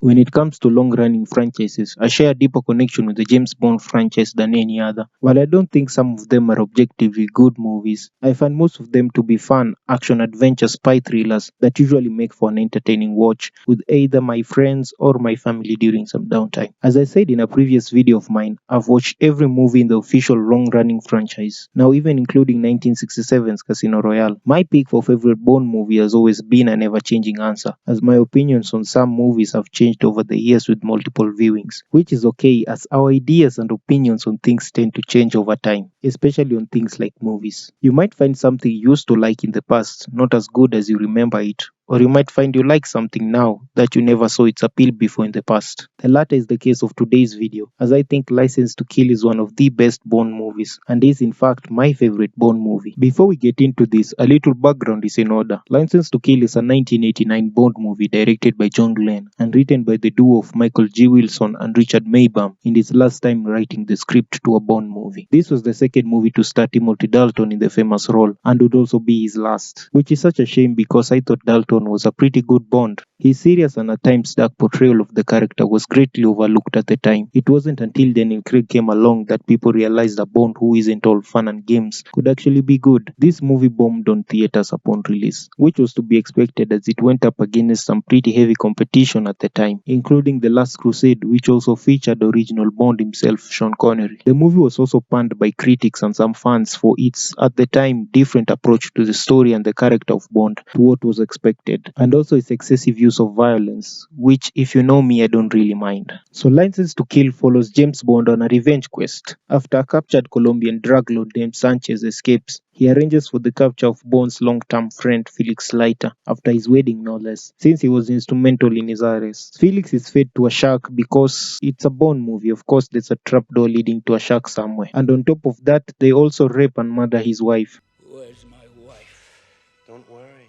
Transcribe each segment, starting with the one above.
When it comes to long-running franchises, I share a deeper connection with the James Bond franchise than any other. While I don't think some of them are objectively good movies, I find most of them to be fun, action-adventure spy thrillers that usually make for an entertaining watch with either my friends or my family during some downtime. As I said in a previous video of mine, I've watched every movie in the official long-running franchise, now even including 1967's Casino Royale. My pick for favorite Bond movie has always been an ever-changing answer, as my opinions on some movies have changed over the years with multiple viewings, which is okay as our ideas and opinions on things tend to change over time, especially on things like movies. You might find something you used to like in the past not as good as you remember it, or you might find you like something now that you never saw its appeal before in the past. The latter is the case of today's video, as I think License to Kill is one of the best Bond movies, and is in fact my favorite Bond movie. Before we get into this, a little background is in order. License to Kill is a 1989 Bond movie directed by John Glenn and written by the duo of Michael G. Wilson and Richard Maybaum in his last time writing the script to a Bond movie. This was the second movie to star Timothy Dalton in the famous role, and would also be his last, which is such a shame because I thought Dalton was a pretty good Bond. His serious and at times dark portrayal of the character was greatly overlooked at the time. It wasn't until Daniel Craig came along that people realized a Bond who isn't all fun and games could actually be good. This movie bombed on theaters upon release, which was to be expected as it went up against some pretty heavy competition at the time, including The Last Crusade, which also featured original Bond himself, Sean Connery. The movie was also panned by critics and some fans for its, at the time, different approach to the story and the character of Bond to what was expected, and also its excessive use of violence, which, if you know me, I don't really mind. So License to Kill follows James Bond on a revenge quest. After a captured Colombian drug lord named Sanchez escapes, he arranges for the capture of Bond's long-term friend Felix Leiter after his wedding, no less, since he was instrumental in his arrest. Felix is fed to a shark because it's a Bond movie. Of course, there's a trapdoor leading to a shark somewhere. And on top of that, they also rape and murder his wife. Where's my wife? Don't worry.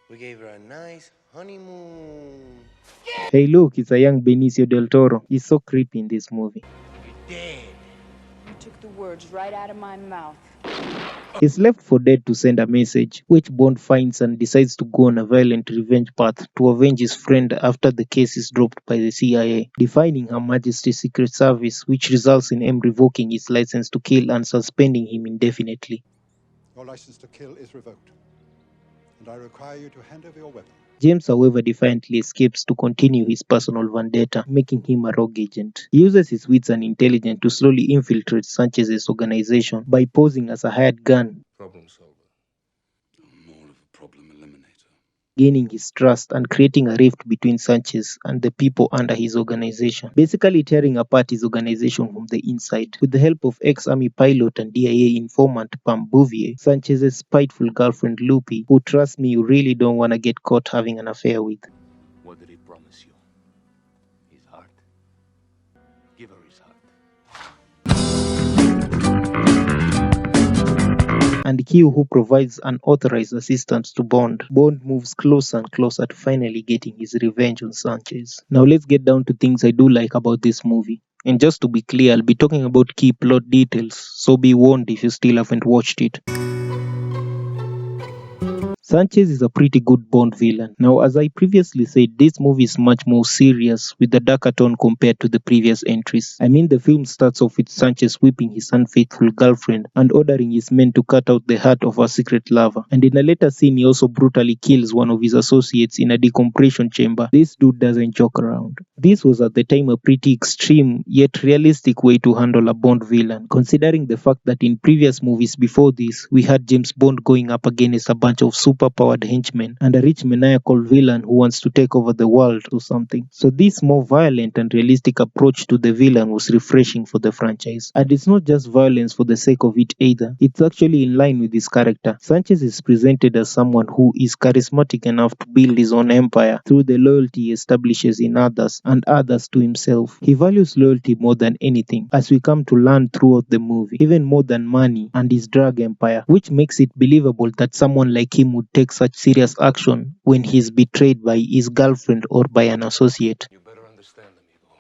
We gave her a nice honeymoon. Hey look, it's a young Benicio del Toro. He's so creepy in this movie. You're dead. You took the words right out of my mouth. He's left for dead to send a message, which Bond finds and decides to go on a violent revenge path to avenge his friend after the case is dropped by the CIA, defying Her Majesty's Secret Service, which results in him revoking his license to kill and suspending him indefinitely. Your license to kill is revoked, and I require you to hand over your weapon. James, however, defiantly escapes to continue his personal vendetta, making him a rogue agent. He uses his wits and intelligence to slowly infiltrate Sanchez's organization by posing as a hired gun, Problem solver. I'm more of a problem eliminator. gaining his trust and creating a rift between Sanchez and the people under his organization, basically tearing apart his organization from the inside. With the help of ex-army pilot and DIA informant Pam Bouvier, Sanchez's spiteful girlfriend Lupi, who, trust me, you really don't want to get caught having an affair with. What did he promise you? His heart? Give her his heart. And Q, who provides unauthorized assistance to Bond. Bond moves closer and closer to finally getting his revenge on Sanchez. Now let's get down to things I do like about this movie. And just to be clear, I'll be talking about key plot details, so be warned if you still haven't watched it. Sanchez is a pretty good Bond villain. Now, as I previously said, this movie is much more serious with a darker tone compared to the previous entries. I mean, the film starts off with Sanchez whipping his unfaithful girlfriend and ordering his men to cut out the heart of her secret lover. And in a later scene, he also brutally kills one of his associates in a decompression chamber. This dude doesn't joke around. This was at the time a pretty extreme yet realistic way to handle a Bond villain, considering the fact that in previous movies before this, we had James Bond going up against a bunch of superpowered henchmen and a rich maniacal villain who wants to take over the world or something. So this more violent and realistic approach to the villain was refreshing for the franchise. And it's not just violence for the sake of it either. It's actually in line with his character. Sanchez is presented as someone who is charismatic enough to build his own empire through the loyalty he establishes in others and others to himself. He values loyalty more than anything, as we come to learn throughout the movie, even more than money and his drug empire, which makes it believable that someone like him would take such serious action when he's betrayed by his girlfriend or by an associate. You better understand, amigo.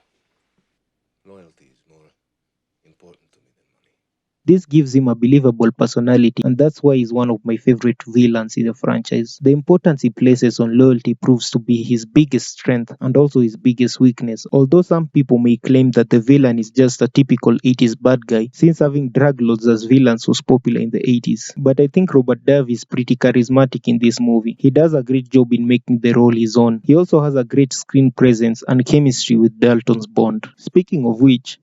Loyalty is more important to me than money. This gives him a believable personality, and that's why he's one of my favorite villains in the franchise. The importance he places on loyalty proves to be his biggest strength and also his biggest weakness. Although some people may claim that the villain is just a typical 80s bad guy, since having drug lords as villains was popular in the 80s. But I think Robert Davi is pretty charismatic in this movie. He does a great job in making the role his own. He also has a great screen presence and chemistry with Dalton's Bond. Speaking of which,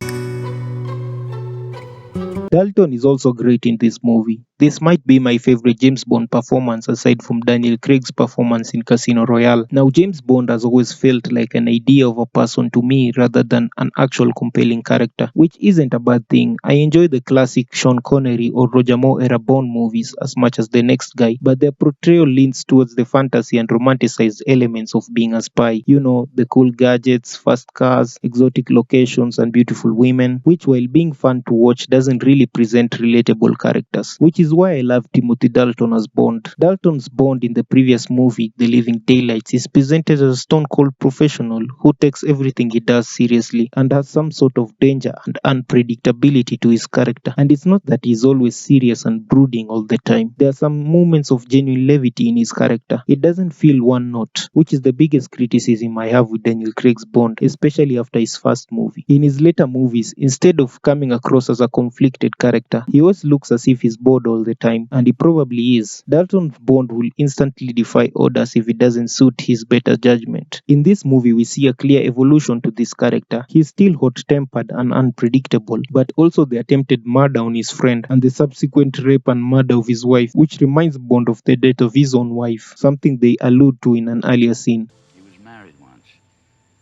Dalton is also great in this movie. This might be my favorite James Bond performance aside from Daniel Craig's performance in Casino Royale. Now, James Bond has always felt like an idea of a person to me rather than an actual compelling character, which isn't a bad thing. I enjoy the classic Sean Connery or Roger Moore era Bond movies as much as the next guy, but their portrayal leans towards the fantasy and romanticized elements of being a spy. You know, the cool gadgets, fast cars, exotic locations, and beautiful women, which while being fun to watch doesn't really present relatable characters, which is why I love Timothy Dalton as Bond. Dalton's Bond in the previous movie, The Living Daylights, is presented as a stone cold professional who takes everything he does seriously and has some sort of danger and unpredictability to his character. And it's not that he's always serious and brooding all the time. There are some moments of genuine levity in his character. It doesn't feel one note, which is the biggest criticism I have with Daniel Craig's Bond, especially after his first movie. In his later movies, instead of coming across as a conflicted character, he always looks as if he's bored all the time, and he probably is. Dalton's Bond will instantly defy orders if it doesn't suit his better judgment. In this movie, we see a clear evolution to this character. He's still hot-tempered and unpredictable, but also the attempted murder on his friend and the subsequent rape and murder of his wife, which reminds Bond of the death of his own wife, something they allude to in an earlier scene. He was married once,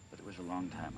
but it was a long time ago.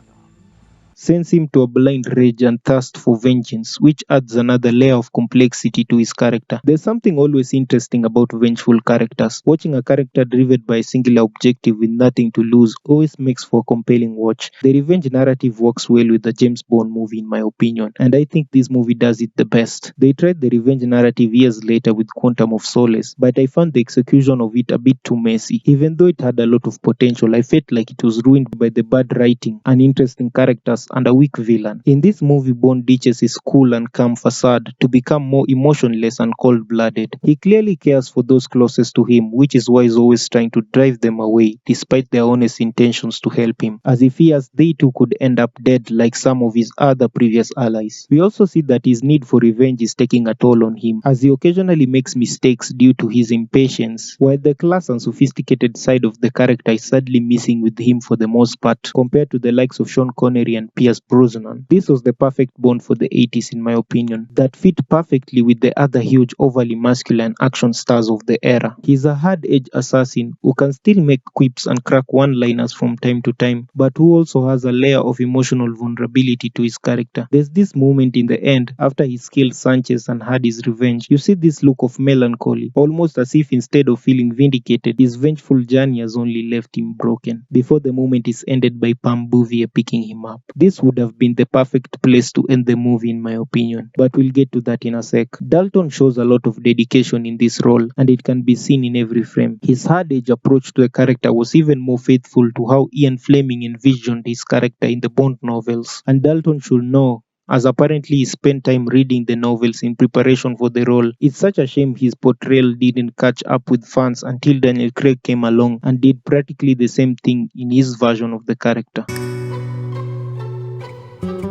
Sends him to a blind rage and thirst for vengeance, which adds another layer of complexity to his character. There's something always interesting about vengeful characters. Watching a character driven by a singular objective with nothing to lose always makes for a compelling watch. The revenge narrative works well with the James Bond movie in my opinion, and I think this movie does it the best. They tried the revenge narrative years later with Quantum of Solace, but I found the execution of it a bit too messy. Even though it had a lot of potential, I felt like it was ruined by the bad writing, uninteresting characters, and a weak villain. In this movie, Bond ditches his cool and calm facade to become more emotionless and cold-blooded. He clearly cares for those closest to him, which is why he's always trying to drive them away, despite their honest intentions to help him, as if fears they too could end up dead like some of his other previous allies. We also see that his need for revenge is taking a toll on him, as he occasionally makes mistakes due to his impatience, while the class and sophisticated side of the character is sadly missing with him for the most part, compared to the likes of Sean Connery and Pierce Brosnan. This was the perfect Bond for the 80s in my opinion, that fit perfectly with the other huge overly masculine action stars of the era. He's a hard-edged assassin who can still make quips and crack one-liners from time to time, but who also has a layer of emotional vulnerability to his character. There's this moment in the end, after he killed Sanchez and had his revenge, you see this look of melancholy, almost as if instead of feeling vindicated, his vengeful journey has only left him broken, before the moment is ended by Pam Bouvier picking him up. This would have been the perfect place to end the movie in my opinion, but we'll get to that in a sec. Dalton shows a lot of dedication in this role, and it can be seen in every frame. His hard-edged approach to the character was even more faithful to how Ian Fleming envisioned his character in the Bond novels, and Dalton should know, as apparently he spent time reading the novels in preparation for the role. It's such a shame his portrayal didn't catch up with fans until Daniel Craig came along and did practically the same thing in his version of the character.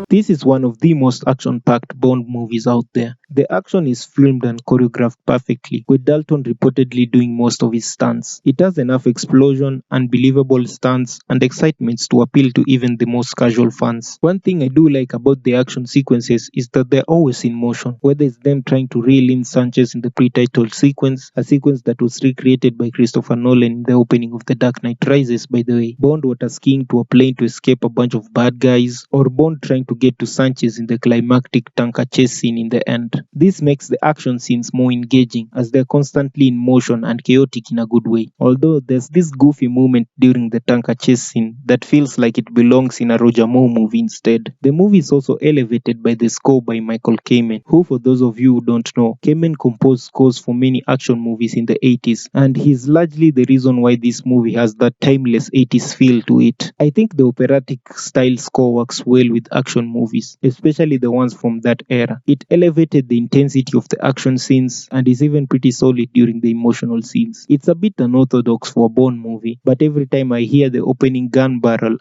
This is one of the most action-packed Bond movies out there. The action is filmed and choreographed perfectly, with Dalton reportedly doing most of his stunts. It has enough explosion, unbelievable stunts, and excitements to appeal to even the most casual fans. One thing I do like about the action sequences is that they're always in motion, whether it's them trying to reel in Sanchez in the pre-titled sequence, a sequence that was recreated by Christopher Nolan in the opening of The Dark Knight Rises, by the way, Bond water skiing to a plane to escape a bunch of bad guys, or Bond trying to get to Sanchez in the climactic tanker chase scene in the end. This makes the action scenes more engaging, as they're constantly in motion and chaotic in a good way. Although there's this goofy moment during the tanker chase scene that feels like it belongs in a Roger Moore movie instead. The movie is also elevated by the score by Michael Kamen, who, for those of you who don't know, Kamen composed scores for many action movies in the 80s, and he's largely the reason why this movie has that timeless 80s feel to it. I think the operatic style score works well with action movies, especially the ones from that era. It elevated the intensity of the action scenes and is even pretty solid during the emotional scenes. It's a bit unorthodox for a Bond movie, but every time I hear the opening gun barrel,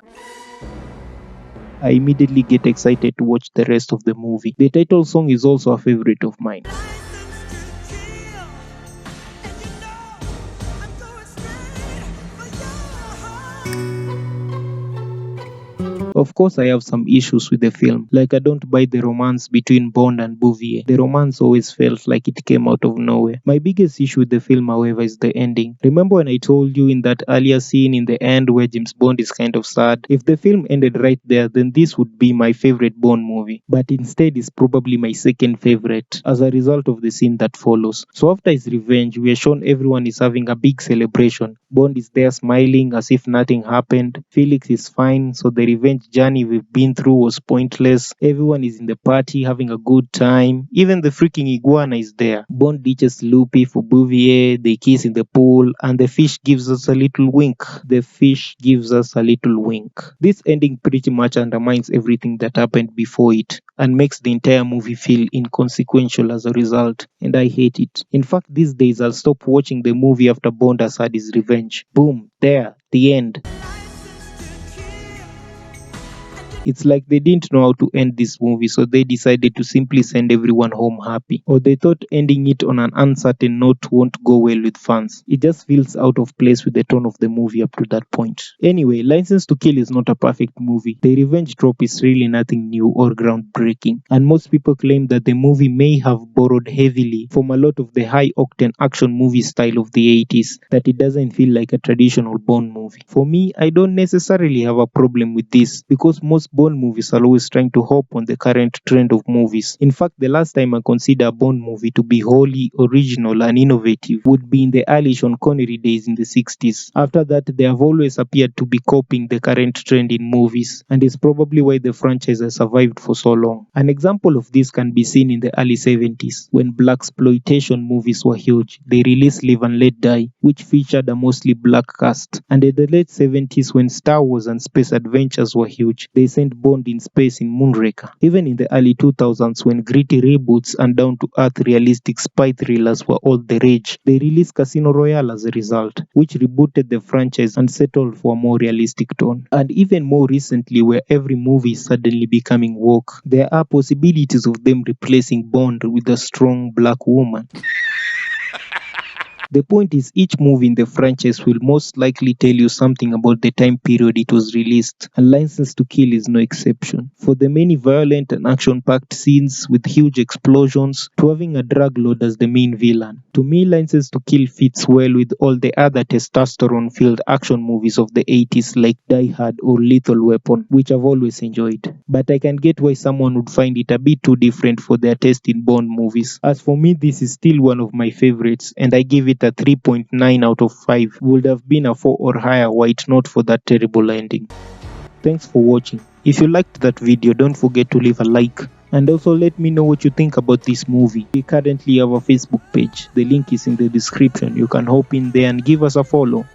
I immediately get excited to watch the rest of the movie. The title song is also a favorite of mine. Of course, I have some issues with the film, like I don't buy the romance between Bond and Bouvier. The romance always felt like it came out of nowhere. My biggest issue with the film, however, is the ending. Remember when I told you in that earlier scene in the end where James Bond is kind of sad? If the film ended right there, then this would be my favorite Bond movie. But instead, it's probably my second favorite as a result of the scene that follows. So after his revenge, we are shown everyone is having a big celebration. Bond is there smiling as if nothing happened. Felix is fine, so the revenge journey we've been through was pointless. Everyone is in the party having a good time. Even the freaking iguana is there. Bond ditches Loopy for Bouvier, they kiss in the pool, and the fish gives us a little wink. The fish gives us a little wink. This ending pretty much undermines everything that happened before it and makes the entire movie feel inconsequential as a result, and I hate it. In fact, these days I'll stop watching the movie after Bond has had his revenge. Boom, there, the end. It's like they didn't know how to end this movie, so they decided to simply send everyone home happy. Or they thought ending it on an uncertain note won't go well with fans. It just feels out of place with the tone of the movie up to that point. Anyway, License to Kill is not a perfect movie. The revenge trope is really nothing new or groundbreaking, and most people claim that the movie may have borrowed heavily from a lot of the high-octane action movie style of the 80s, that it doesn't feel like a traditional Bond movie. For me, I don't necessarily have a problem with this, because most Bond movies are always trying to hop on the current trend of movies. In fact, the last time I consider a Bond movie to be wholly original and innovative would be in the early Sean Connery days in the 60s. After that, they have always appeared to be copying the current trend in movies, and is probably why the franchise has survived for so long. An example of this can be seen in the early 70s, when blaxploitation movies were huge. They released Live and Let Die, which featured a mostly black cast. And in the late 70s, when Star Wars and space adventures were huge, they sent Bond in space in Moonraker. Even in the early 2000s, when gritty reboots and down-to-earth realistic spy thrillers were all the rage, they released Casino Royale as a result, which rebooted the franchise and settled for a more realistic tone. And even more recently, where every movie is suddenly becoming woke, there are possibilities of them replacing Bond with a strong black woman. The point is, each movie in the franchise will most likely tell you something about the time period it was released, and License to Kill is no exception. For the many violent and action-packed scenes with huge explosions, to having a drug lord as the main villain. To me, License to Kill fits well with all the other testosterone-filled action movies of the 80s like Die Hard or Lethal Weapon, which I've always enjoyed. But I can get why someone would find it a bit too different for their taste in Bond movies. As for me, this is still one of my favorites, and I give it a 3.9 out of 5. Would have been a 4 or higher were it not for that terrible ending. Thanks for watching. If you liked that video, don't forget to leave a like. And also let me know what you think about this movie. We currently have a Facebook page. The link is in the description. You can hop in there and give us a follow.